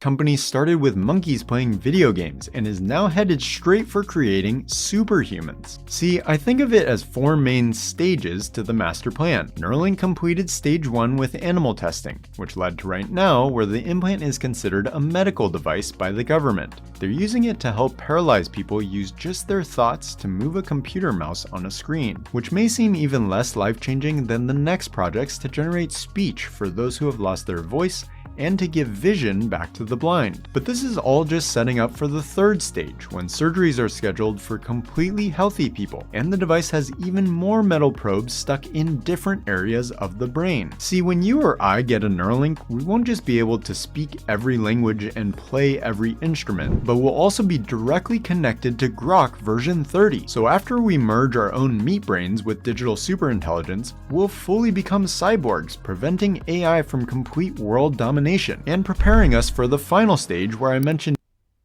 company started with monkeys playing video games and is now headed straight for creating superhumans. See, I think of it as 4 main stages to the master plan. Neuralink completed stage 1 with animal testing, which led to right now where the implant is considered a medical device by the government. They're using it to help paralyzed people use just their thoughts to move a computer mouse on a screen, which may seem even less life-changing than the next projects to generate speech for those who have lost their voice and to give vision back to the blind. But this is all just setting up for the 3rd stage, when surgeries are scheduled for completely healthy people, and the device has even more metal probes stuck in different areas of the brain. See, when you or I get a Neuralink, we won't just be able to speak every language and play every instrument, but we'll also be directly connected to Grok version 30. So after we merge our own meat brains with digital superintelligence, we'll fully become cyborgs, preventing AI from complete world domination and preparing us for the final stage where I mentioned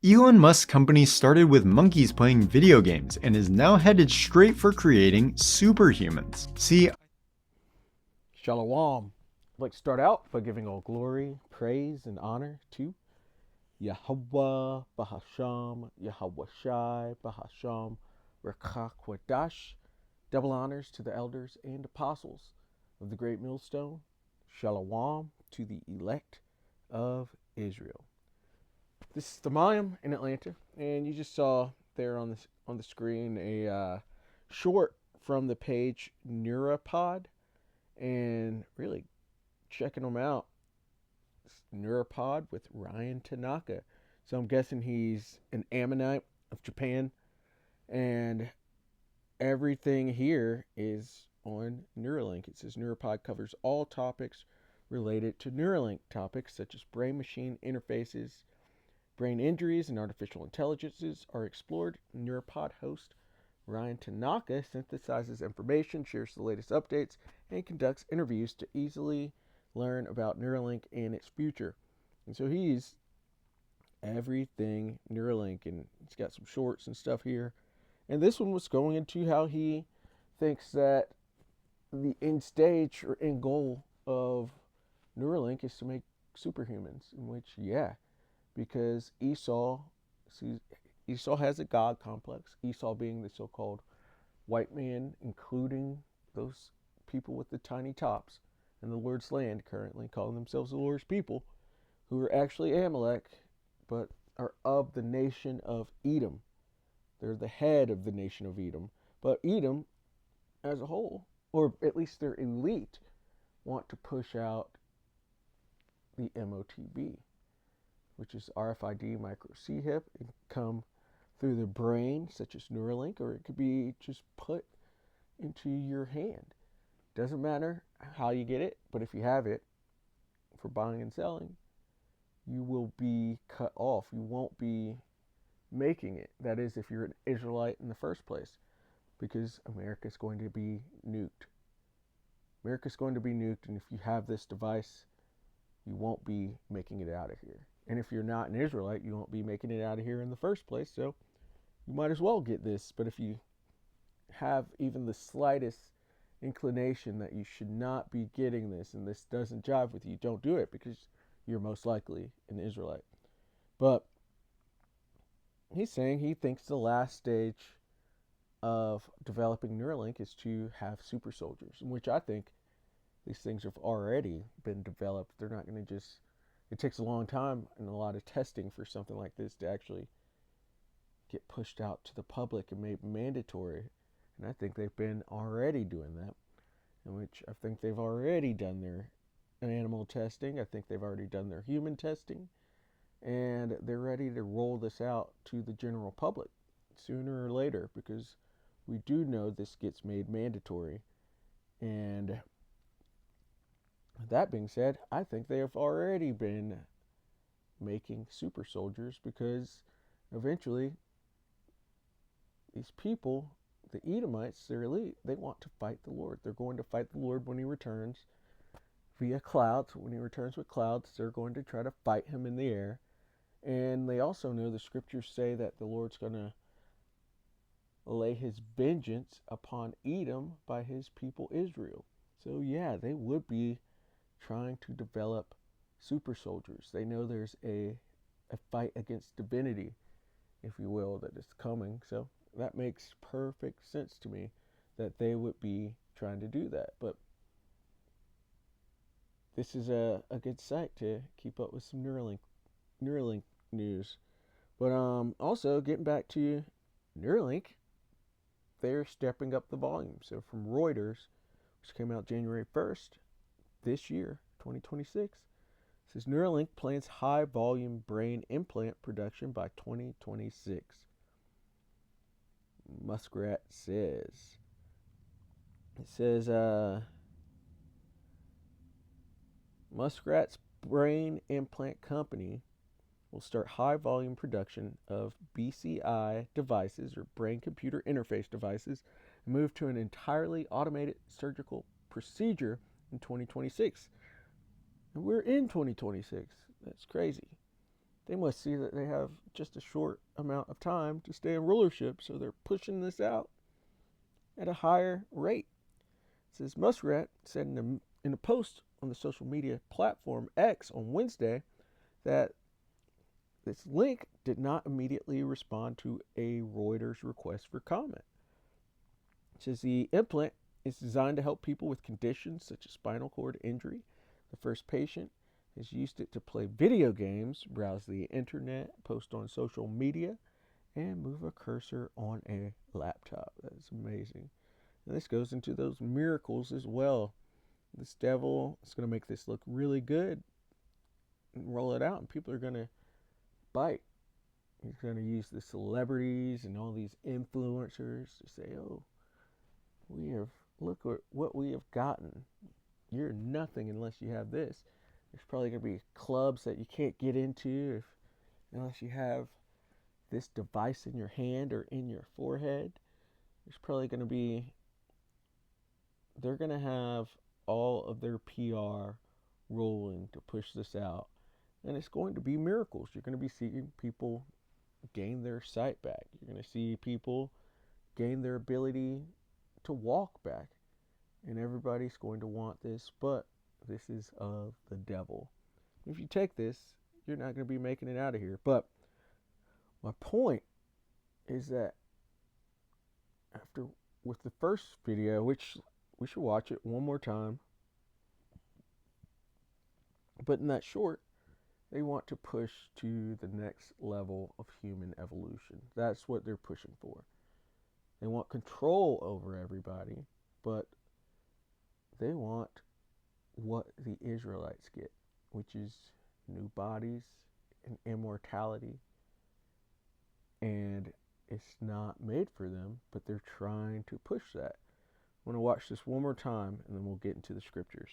Elon Musk's company started with monkeys playing video games and is now headed straight for creating superhumans. See, Shalom. I'd like to start out by giving all glory, praise, and honor to Yahweh Bahasham, Yahweh Shai Bahasham, Rekha Kwadash. Double honors to the elders and apostles of the Great Millstone. Shalom to the elect of Israel. This is the Mayim in Atlanta, and you just saw there on the screen a short from the page Neuropod, and really checking them out. It's Neuropod with Ryan Tanaka. So I'm guessing he's an Ammonite of Japan, and everything here is on Neuralink. It says Neuropod covers all topics related to Neuralink, topics such as brain-machine interfaces, brain injuries, and artificial intelligences are explored. Neuropod host Ryan Tanaka synthesizes information, shares the latest updates, and conducts interviews to easily learn about Neuralink and its future. And so he's everything Neuralink, and he's got some shorts and stuff here. And this one was going into how he thinks that the end stage or end goal of Neuralink is to make superhumans, in which, yeah, because Esau has a God complex, Esau being the so-called white man, including those people with the tiny tops in the Lord's land, currently calling themselves the Lord's people, who are actually Amalek, but are of the nation of Edom. They're the head of the nation of Edom, but Edom as a whole, or at least their elite, want to push out the MOTB, which is RFID micro C-HIP. It can come through the brain, such as Neuralink, or it could be just put into your hand. Doesn't matter how you get it, but if you have it for buying and selling, you will be cut off. You won't be making it. That is, if you're an Israelite in the first place, because America's going to be nuked. America's going to be nuked, and if you have this device, you won't be making it out of here. And if you're not an Israelite, you won't be making it out of here in the first place, so you might as well get this. But if you have even the slightest inclination that you should not be getting this, and this doesn't jive with you, don't do it, because you're most likely an Israelite. But he's saying he thinks the last stage of developing Neuralink is to have super soldiers, in which I think these things have already been developed. They're not going to just, it takes a long time and a lot of testing for something like this to actually get pushed out to the public and made mandatory. And I think they've been already doing that, in which I think they've already done their animal testing. I think they've already done their human testing, and they're ready to roll this out to the general public sooner or later, because we do know this gets made mandatory. And that being said, I think they have already been making super soldiers, because eventually these people, the Edomites, their elite, they want to fight the Lord. They're going to fight the Lord when he returns via clouds. When he returns with clouds, they're going to try to fight him in the air. And they also know the scriptures say that the Lord's going to lay his vengeance upon Edom by his people Israel. So yeah, they would be trying to develop super soldiers. They know there's a a fight against divinity, if you will, that is coming. So that makes perfect sense to me that they would be trying to do that. But this is a good site to keep up with some Neuralink news. But also getting back to Neuralink, they're stepping up the volume. So from Reuters, which came out January 1st this year, 2026, says Neuralink plans high volume brain implant production by 2026. Muskrat says. It says Muskrat's brain implant company will start high volume production of BCI devices, or brain computer interface devices, and move to an entirely automated surgical procedure in 2026. And we're in 2026. That's crazy. They must see that they have just a short amount of time to stay in rulership, so they're pushing this out at a higher rate. It says Muskrat said in a post on the social media platform X on Wednesday that this link did not immediately respond to a Reuters request for comment. It says the implant is designed to help people with conditions such as spinal cord injury. The first patient has used it to play video games, browse the internet, post on social media, and move a cursor on a laptop. That is amazing. And this goes into those miracles as well. This devil is going to make this look really good and roll it out, and people are going to bite. He's going to use the celebrities and all these influencers to say, "Oh, look what we have gotten. You're nothing unless you have this." There's probably going to be clubs that you can't get into unless you have this device in your hand or in your forehead. There's probably going to be, they're going to have all of their PR rolling to push this out. And it's going to be miracles. You're going to be seeing people gain their sight back. You're going to see people gain their ability to walk back. And everybody's going to want this, but this is of the devil. If you take this, you're not going to be making it out of here. But my point is that with the first video, which we should watch it one more time, but in that short, they want to push to the next level of human evolution. That's what they're pushing for. They want control over everybody, but they want what the Israelites get, which is new bodies and immortality. And it's not made for them, but they're trying to push that. I want to watch this one more time, and then we'll get into the scriptures.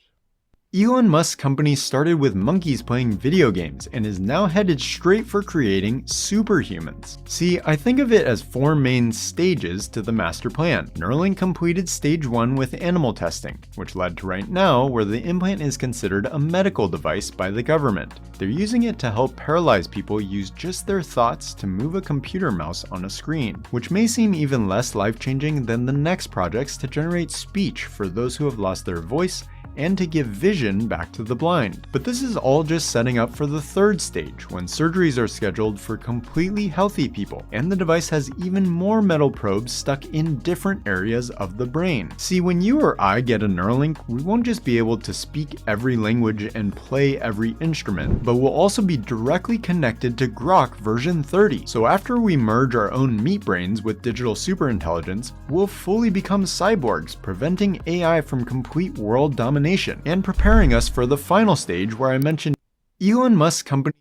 Elon Musk's company started with monkeys playing video games and is now headed straight for creating superhumans. See, I think of it as 4 main stages to the master plan. Neuralink completed stage 1 with animal testing, which led to right now where the implant is considered a medical device by the government. They're using it to help paralyzed people use just their thoughts to move a computer mouse on a screen, which may seem even less life-changing than the next projects to generate speech for those who have lost their voice and to give vision back to the blind. But this is all just setting up for the 3rd stage, when surgeries are scheduled for completely healthy people, and the device has even more metal probes stuck in different areas of the brain. See, when you or I get a Neuralink, we won't just be able to speak every language and play every instrument, but we'll also be directly connected to Grok version 30. So after we merge our own meat brains with digital superintelligence, we'll fully become cyborgs, preventing AI from complete world domination and preparing us for the final stage where I mentioned Elon Musk's company.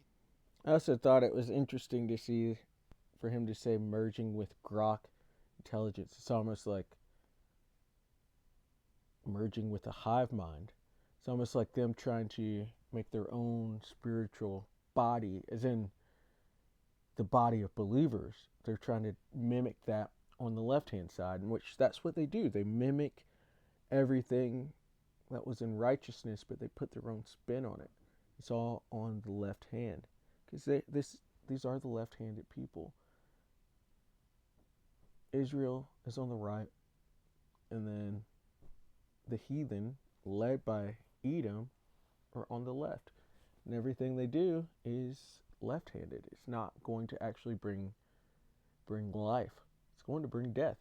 I also thought it was interesting to see for him to say merging with Grok intelligence. It's almost like merging with a hive mind. It's almost like them trying to make their own spiritual body, as in the body of believers. They're trying to mimic that on the left-hand side, in which that's what they do. They mimic everything that was in righteousness, but they put their own spin on it. It's all on the left hand, because these are the left-handed people. Israel is on the right, and then the heathen, led by Edom, are on the left. And everything they do is left-handed. It's not going to actually bring life. It's going to bring death.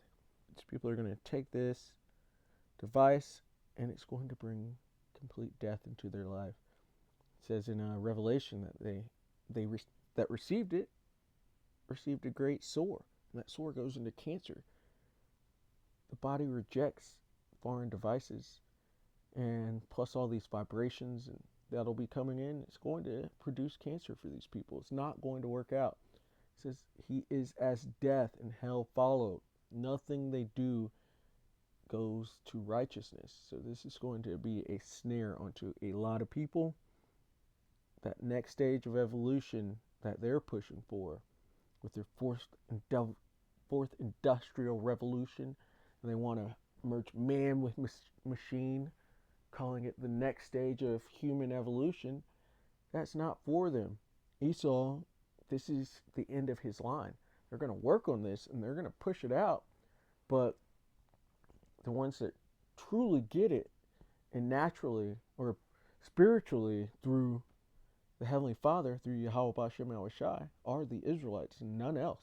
These people are going to take this device and it's going to bring complete death into their life. It says in Revelation that that received it received a great sore, and that sore goes into cancer. The body rejects foreign devices, and plus all these vibrations and that'll be coming in, it's going to produce cancer for these people. It's not going to work out. It says he is as death and hell followed. Nothing they do goes to righteousness. So this is going to be a snare onto a lot of people. That next stage of evolution that they're pushing for with their fourth industrial revolution, and they want to merge man with machine, calling it the next stage of human evolution. That's not for them. Esau, this is the end of his line. They're going to work on this and they're going to push it out, but the ones that truly get it and naturally or spiritually through the Heavenly Father, through Yahweh Bashem Yahushai, are the Israelites and none else.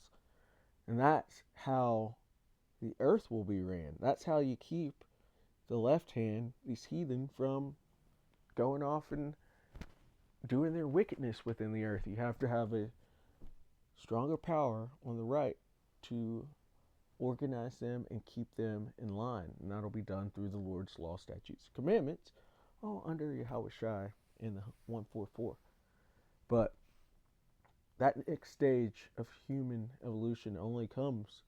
And that's how the earth will be ran. That's how you keep the left hand, these heathen, from going off and doing their wickedness within the earth. You have to have a stronger power on the right to organize them and keep them in line. And that'll be done through the Lord's law, statutes, commandments, all under Yahweh Shai in the 144. But that next stage of human evolution only comes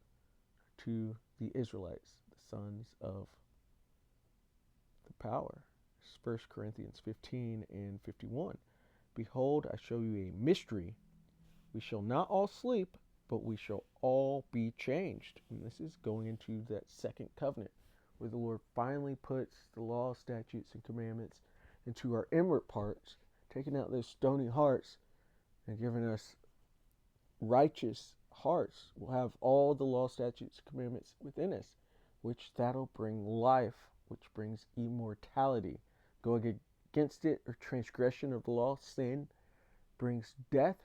to the Israelites, the sons of the power. 1 Corinthians 15 and 51. Behold, I show you a mystery. We shall not all sleep, but we shall all be changed. And this is going into that second covenant, where the Lord finally puts the law, statutes, and commandments into our inward parts, taking out those stony hearts and giving us righteous hearts. We'll have all the law, statutes, commandments within us, which that'll bring life, which brings immortality. Going against it, or transgression of the law, sin, brings death,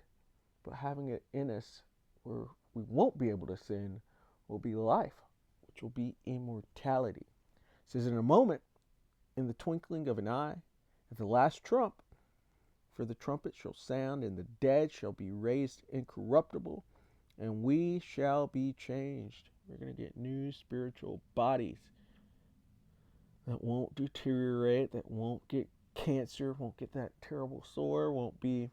but having it in us where we won't be able to sin will be life, which will be immortality. It says, in a moment, in the twinkling of an eye, at the last trump, for the trumpet shall sound, and the dead shall be raised incorruptible, and we shall be changed. We're going to get new spiritual bodies that won't deteriorate, that won't get cancer, won't get that terrible sore, won't be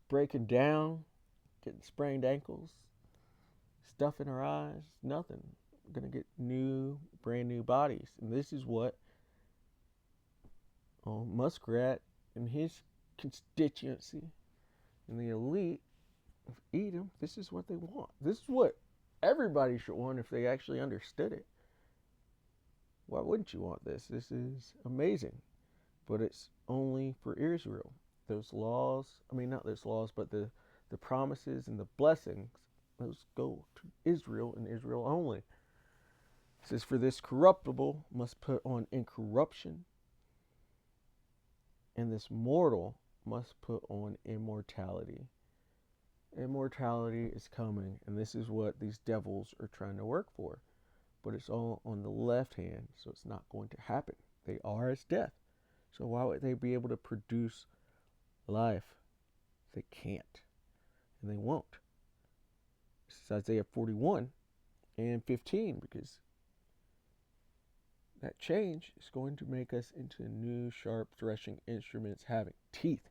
breaking down, getting sprained ankles, stuff in our eyes, nothing. We're going to get new, brand new bodies. And this is what Muskrat and his constituency and the elite of Edom, this is what they want. This is what everybody should want if they actually understood it. Why wouldn't you want this? This is amazing. But it's only for Israel. Those laws, not those laws, but the promises and the blessings, those go to Israel and Israel only. It says, for this corruptible must put on incorruption, and this mortal must put on immortality. Immortality is coming, and this is what these devils are trying to work for. But it's all on the left hand, so it's not going to happen. They are as death. So why would they be able to produce life? They can't, and they won't. This is Isaiah 41 and 15, because that change is going to make us into new, sharp threshing instruments having teeth,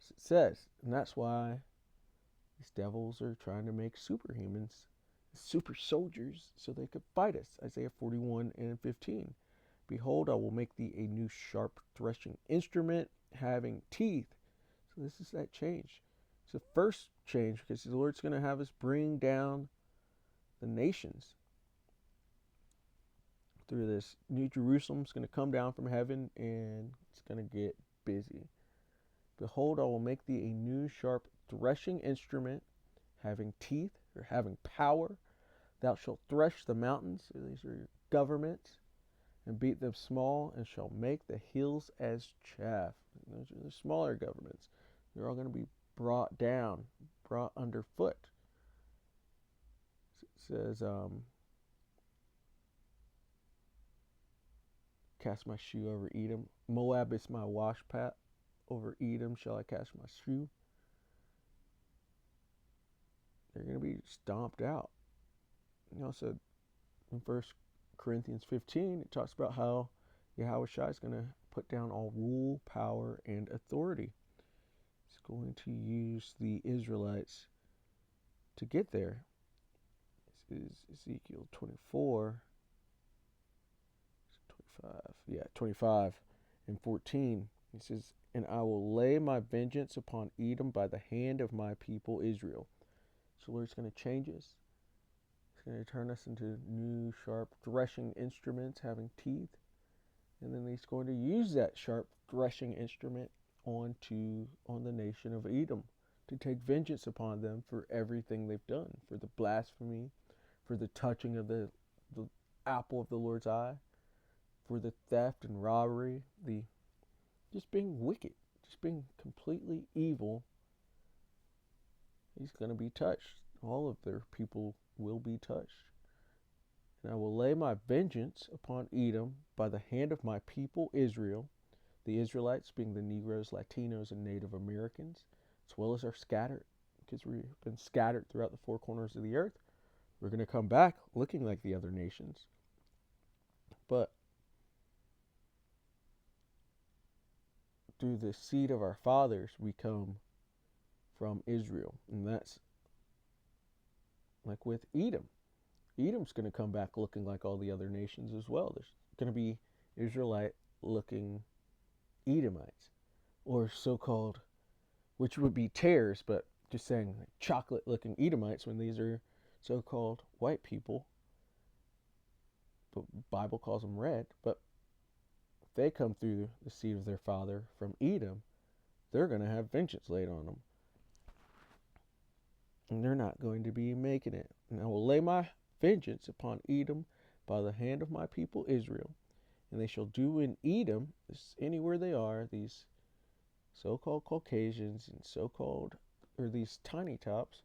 as it says. And that's why these devils are trying to make superhumans, super soldiers, so they could fight us. Isaiah 41 and 15. Behold, I will make thee a new sharp threshing instrument having teeth. So this is that change. It's the first change, because the Lord's going to have us bring down the nations. Through this New Jerusalem's going to come down from heaven, and it's going to get busy. Behold, I will make thee a new sharp threshing instrument having teeth, or having power. Thou shalt thresh the mountains, so these are your governments, and beat them small, and shall make the hills as chaff. Those are the smaller governments. They're all going to be brought down, brought underfoot. It says, cast my shoe over Edom. Moab is my wash pat. Over Edom shall I cast my shoe. They're going to be stomped out. And also in 1 Corinthians 15, it talks about how Yahushua is going to put down all rule, power, and authority. He's going to use the Israelites to get there. This is Ezekiel 24, 25 and 14. He says, and I will lay my vengeance upon Edom by the hand of my people Israel. So the Lord's going to change us. He's going to turn us into new, sharp threshing instruments having teeth. And then he's going to use that sharp threshing instrument on the nation of Edom to take vengeance upon them for everything they've done, for the blasphemy, for the touching of the apple of the Lord's eye, for the theft and robbery, the just being wicked, just being completely evil. He's going to be touched. All of their people will be touched. And I will lay my vengeance upon Edom by the hand of my people Israel, the Israelites being the Negroes, Latinos, and Native Americans, as well as our scattered, because we've been scattered throughout the four corners of the earth. We're going to come back looking like the other nations. But through the seed of our fathers, we come from Israel. And that's like with Edom. Edom's going to come back looking like all the other nations as well. There's going to be Israelite-looking Edomites, or so-called, which would be tares, but just saying like chocolate-looking Edomites when these are so-called white people. But the Bible calls them red. But if they come through the seed of their father from Edom, they're going to have vengeance laid on them. And they're not going to be making it. And I will lay my vengeance upon Edom by the hand of my people Israel, and they shall do in Edom, anywhere they are, these so-called Caucasians and these tiny tops,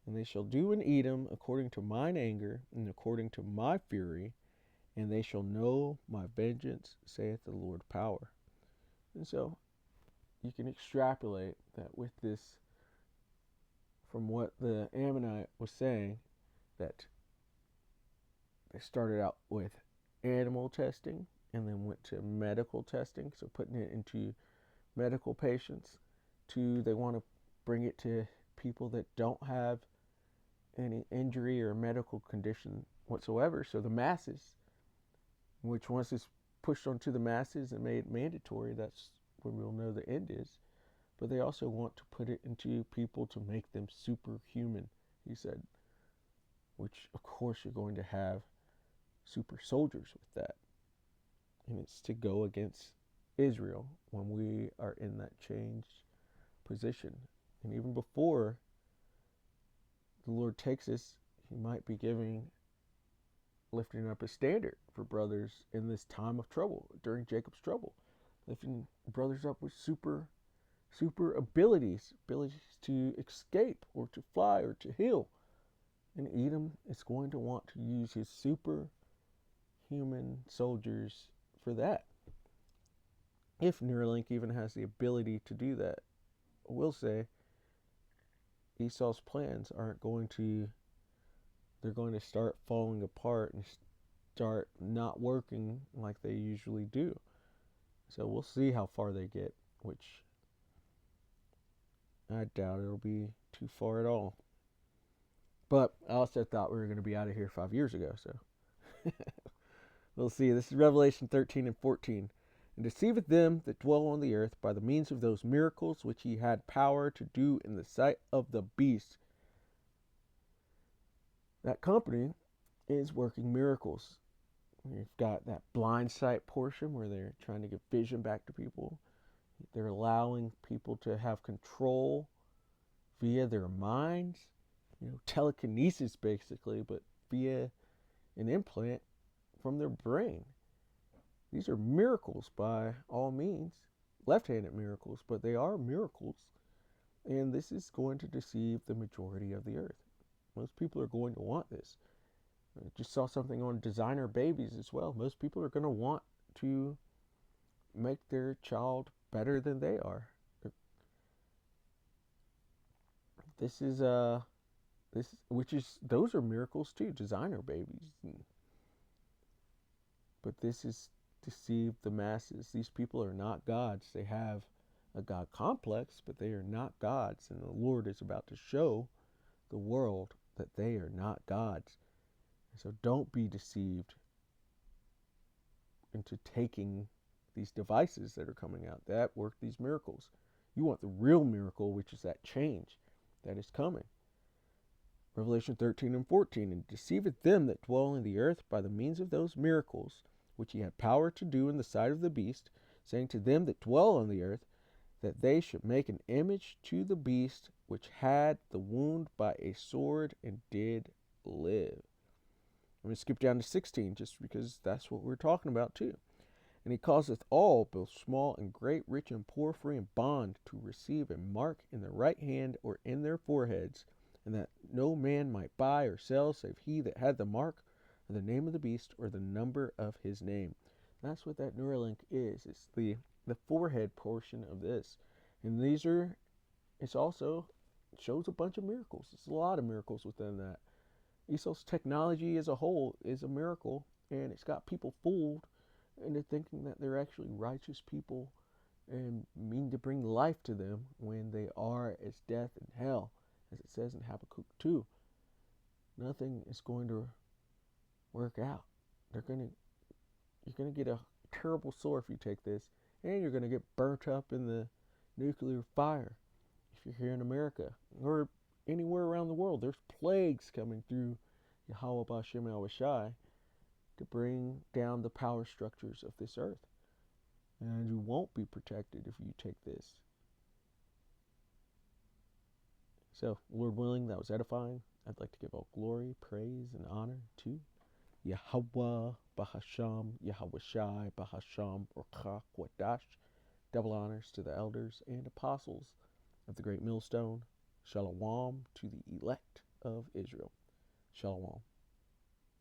and they shall do in Edom according to mine anger and according to my fury, and they shall know my vengeance, saith the Lord power. And so you can extrapolate that with this from what the Ammonite was saying, that they started out with animal testing and then went to medical testing, so putting it into medical patients, to they want to bring it to people that don't have any injury or medical condition whatsoever. So the masses, which once it's pushed onto the masses and made mandatory, that's when we'll know the end is. But they also want to put it into people to make them superhuman, he said, which of course you're going to have super soldiers with that. And it's to go against Israel when we are in that changed position. And even before the Lord takes us, he might be lifting up a standard for brothers in this time of trouble, during Jacob's trouble, lifting brothers up with super abilities to escape or to fly or to heal. And Edom is going to want to use his superhuman soldiers for that. If Neuralink even has the ability to do that, I will say Esau's plans they're going to start falling apart and start not working like they usually do. So we'll see how far they get, which I doubt it'll be too far at all. But I also thought we were going to be out of here 5 years ago, so we'll see. This is Revelation 13 and 14. And deceiveth them that dwell on the earth by the means of those miracles which he had power to do in the sight of the beast. That company is working miracles. You've got that blind sight portion where they're trying to give vision back to people. They're allowing people to have control via their minds, telekinesis basically, but via an implant from their brain. These are miracles by all means. left-handed miracles, but they are miracles. And this is going to deceive the majority of the earth. Most people are going to want this. I just saw something on designer babies as well. Most people are going to want to make their child better than they are. This is those are miracles too, designer babies. But this is deceived the masses. These people are not gods. They have a God complex, but they are not gods. And the Lord is about to show the world that they are not gods. And so don't be deceived into taking these devices that are coming out that work these miracles. You want the real miracle, which is that change that is coming. Revelation 13 and 14, and deceiveth them that dwell in the earth by the means of those miracles which he had power to do in the sight of the beast, saying to them that dwell on the earth, that they should make an image to the beast which had the wound by a sword and did live. I'm going to skip down to 16 just because that's what we're talking about too. And he causeth all, both small and great, rich and poor, free and bond, to receive a mark in their right hand or in their foreheads, and that no man might buy or sell save he that had the mark, or the name of the beast, or the number of his name. That's what that Neuralink is. It's the forehead portion of this. And it's also shows a bunch of miracles. It's a lot of miracles within that. ESO's technology as a whole is a miracle, and it's got people fooled into thinking that they're actually righteous people and mean to bring life to them when they are as death and hell, as it says in Habakkuk 2. Nothing is going to work out. You're going to get a terrible sore if you take this, and you're going to get burnt up in the nuclear fire if you're here in America or anywhere around the world. There's plagues coming through Yahweh B'Shem Yahushai to bring down the power structures of this earth. And you won't be protected if you take this. So, Lord willing, that was edifying. I'd like to give all glory, praise, and honor to Yahweh Bahasham, Yahweh Shai Bahasham, Orchak Wadash. Double honors to the elders and apostles of the great millstone. Shalom to the elect of Israel. Shalom.